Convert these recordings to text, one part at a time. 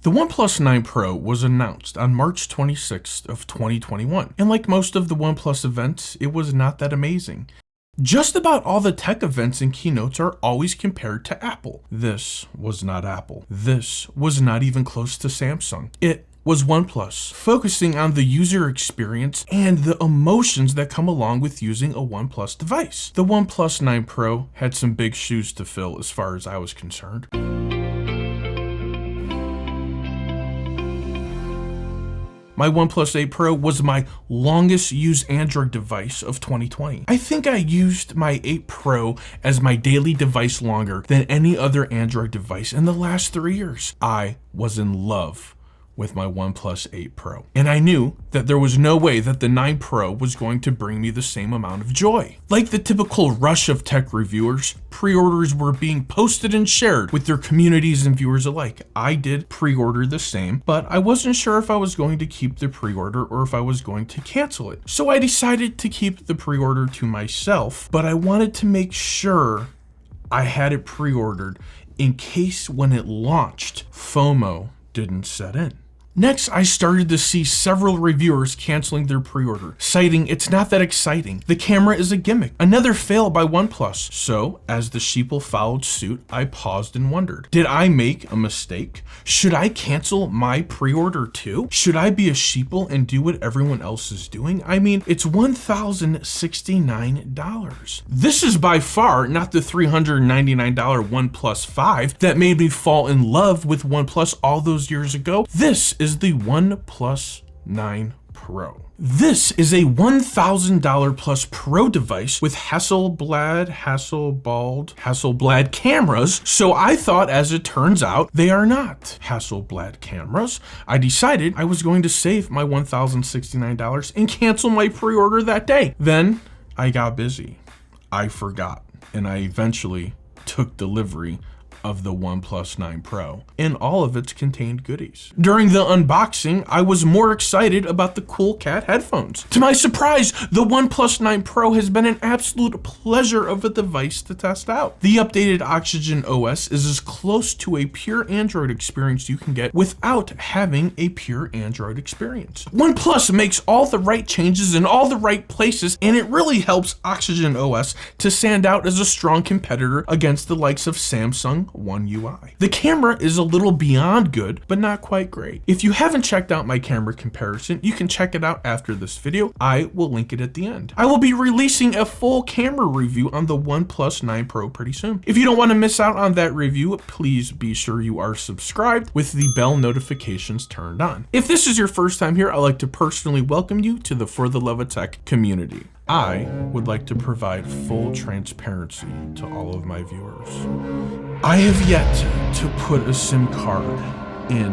The OnePlus 9 Pro was announced on March 26th of 2021, and like most of the OnePlus events, it was not that amazing. Just about all the tech events and keynotes are always compared to Apple. This was not Apple. This was not even close to Samsung. It was OnePlus, focusing on the user experience and the emotions that come along with using a OnePlus device. The OnePlus 9 Pro had some big shoes to fill as far as I was concerned. My OnePlus 8 Pro was my longest used Android device of 2020. I think I used my 8 Pro as my daily device longer than any other Android device in the last 3 years. I was in love with my OnePlus 8 Pro. And I knew that there was no way that the 9 Pro was going to bring me the same amount of joy. Like the typical rush of tech reviewers, pre-orders were being posted and shared with their communities and viewers alike. I did pre-order the same, but I wasn't sure if I was going to keep the pre-order or if I was going to cancel it. So I decided to keep the pre-order to myself, but I wanted to make sure I had it pre-ordered in case when it launched, FOMO didn't set in. Next, I started to see several reviewers canceling their pre-order, citing it's not that exciting. The camera is a gimmick. Another fail by OnePlus. So, as the sheeple followed suit, I paused and wondered, did I make a mistake? Should I cancel my pre-order too? Should I be a sheeple and do what everyone else is doing? I mean, it's $1,069. This is by far not the $399 OnePlus 5 that made me fall in love with OnePlus all those years ago. This is the OnePlus 9 Pro. This is a $1,000 plus Pro device with Hasselblad cameras, so I thought, as it turns out, they are not Hasselblad cameras. I decided I was going to save my $1,069 and cancel my pre-order that day. Then I got busy. I forgot, and I eventually took delivery of the OnePlus 9 Pro and all of its contained goodies. During the unboxing, I was more excited about the Cool Cat headphones. To my surprise, the OnePlus 9 Pro has been an absolute pleasure of a device to test out. The updated Oxygen OS is as close to a pure Android experience you can get without having a pure Android experience. OnePlus makes all the right changes in all the right places, and it really helps Oxygen OS to stand out as a strong competitor against the likes of Samsung One UI. The camera is a little beyond good, but not quite great. If you haven't checked out my camera comparison, you can check it out after this video. I will link it at the end. I will be releasing a full camera review on the OnePlus 9 Pro pretty soon. If you don't want to miss out on that review, please be sure you are subscribed with the bell notifications turned on. If this is your first time here, I'd like to personally welcome you to the For the Love of Tech community. I would like to provide full transparency to all of my viewers. I have yet to put a SIM card in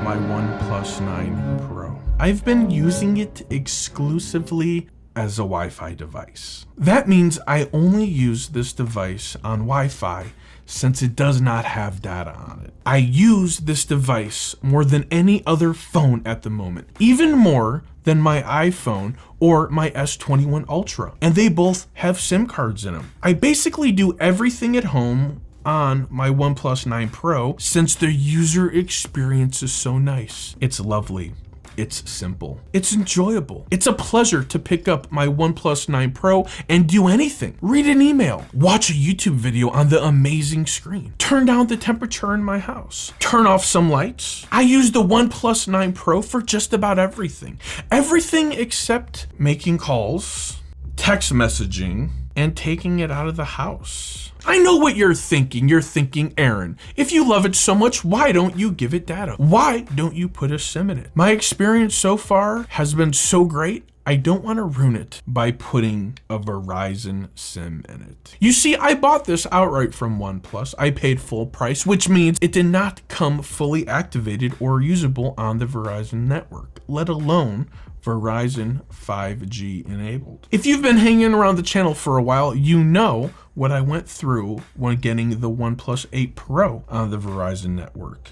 my OnePlus 9 Pro. I've been using it exclusively as a Wi-Fi device. That means I only use this device on Wi-Fi since it does not have data on it. I use this device more than any other phone at the moment, even more than my iPhone or my S21 Ultra, and they both have SIM cards in them. I basically do everything at home on my OnePlus 9 Pro since the user experience is so nice. It's lovely. It's simple. It's enjoyable. It's a pleasure to pick up my OnePlus 9 Pro and do anything. Read an email, watch a YouTube video on the amazing screen, turn down the temperature in my house, turn off some lights. I use the OnePlus 9 Pro for just about everything. Everything except making calls, text messaging, and taking it out of the house. I know what you're thinking. You're thinking, Aaron, if you love it so much, why don't you give it data? Why don't you put a SIM in it? My experience so far has been so great, I don't want to ruin it by putting a Verizon SIM in it. You see, I bought this outright from OnePlus. I paid full price, which means it did not come fully activated or usable on the Verizon network, let alone Verizon 5G enabled. If you've been hanging around the channel for a while, you know what I went through when getting the OnePlus 8 Pro on the Verizon network.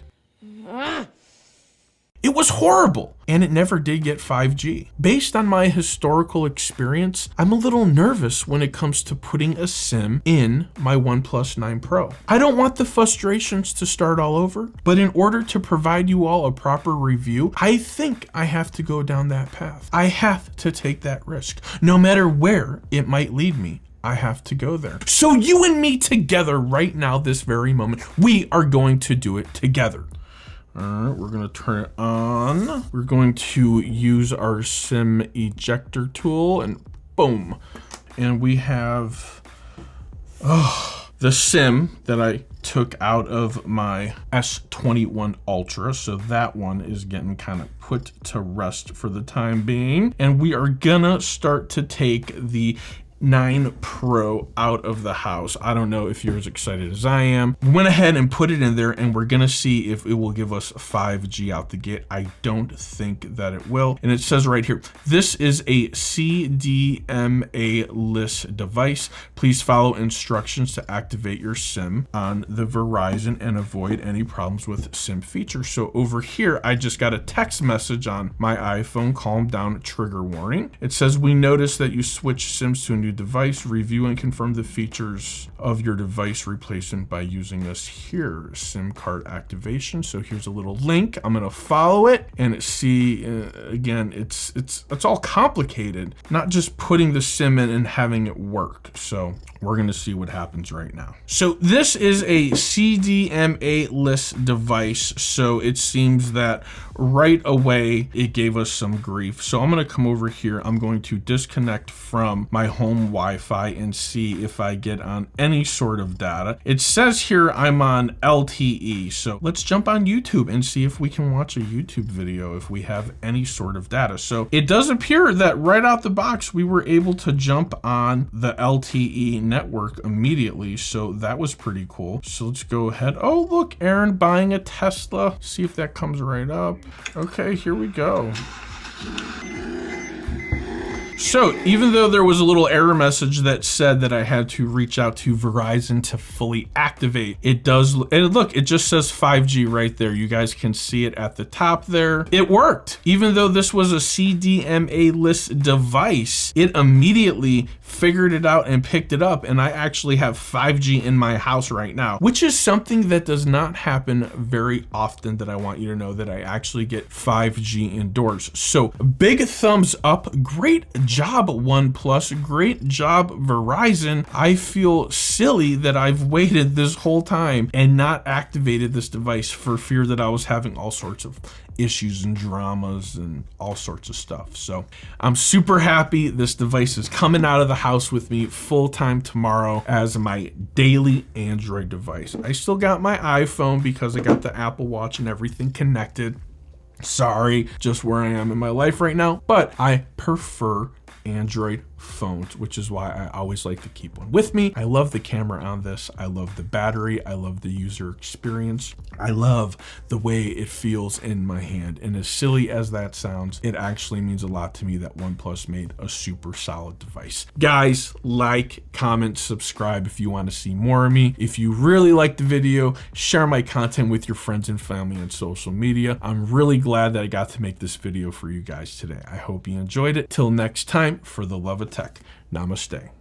It was horrible. And it never did get 5G. Based on my historical experience, I'm a little nervous when it comes to putting a SIM in my OnePlus 9 Pro. I don't want the frustrations to start all over, but in order to provide you all a proper review, I think I have to go down that path. I have to take that risk. No matter where it might lead me, I have to go there. So you and me together right now, this very moment, we are going to do it together. All right, we're gonna turn it on. We're going to use our SIM ejector tool and boom. And we have the SIM that I took out of my S21 Ultra. So that one is getting kind of put to rest for the time being. And we are gonna start to take the 9 Pro out of the house. I don't know if you're as excited as I am. We went ahead and put it in there and we're gonna see if it will give us 5G out the gate. I don't think that it will. And it says right here, this is a CDMA-less device. Please follow instructions to activate your SIM on the Verizon and avoid any problems with SIM features. So over here, I just got a text message on my iPhone, calm down, trigger warning. It says, we noticed that you switched SIMs to a new device. Review and confirm the features of your device replacement by using this here, SIM card activation. So here's a little link. I'm gonna follow it and see. Again, it's all complicated. Not just putting the SIM in and having it work. So we're gonna see what happens right now. So this is a CDMA-less device. So it seems that right away it gave us some grief. So I'm gonna come over here. I'm going to disconnect from my home Wi-Fi and see if I get on any sort of data. It says here I'm on LTE. So let's jump on YouTube and see if we can watch a YouTube video if we have any sort of data. So it does appear that right out the box, we were able to jump on the LTE network immediately. So that was pretty cool. So let's go ahead. Oh, look, Aaron buying a Tesla. See if that comes right up. Okay, here we go. So even though there was a little error message that said that I had to reach out to Verizon to fully activate, it does, and look, it just says 5G right there. You guys can see it at the top there. It worked. Even though this was a CDMA-less device, it immediately figured it out and picked it up, and I actually have 5G in my house right now, which is something that does not happen very often, that I want you to know that I actually get 5G indoors. So big thumbs up. Great job, OnePlus. Great job, Verizon. I feel silly that I've waited this whole time and not activated this device for fear that I was having all sorts of issues and dramas and all sorts of stuff. So I'm super happy this device is coming out of the house with me full-time tomorrow as my daily Android device. I still got my iPhone because I got the Apple Watch and everything connected. Sorry, just where I am in my life right now, but I prefer Android phones, which is why I always like to keep one with me. I love the camera on this. I love the battery. I love the user experience. I love the way it feels in my hand. And as silly as that sounds, it actually means a lot to me that OnePlus made a super solid device. Guys, like, comment, subscribe if you want to see more of me. If you really like the video, share my content with your friends and family on social media. I'm really glad that I got to make this video for you guys today. I hope you enjoyed it. Till next time, for the love of tech, namaste.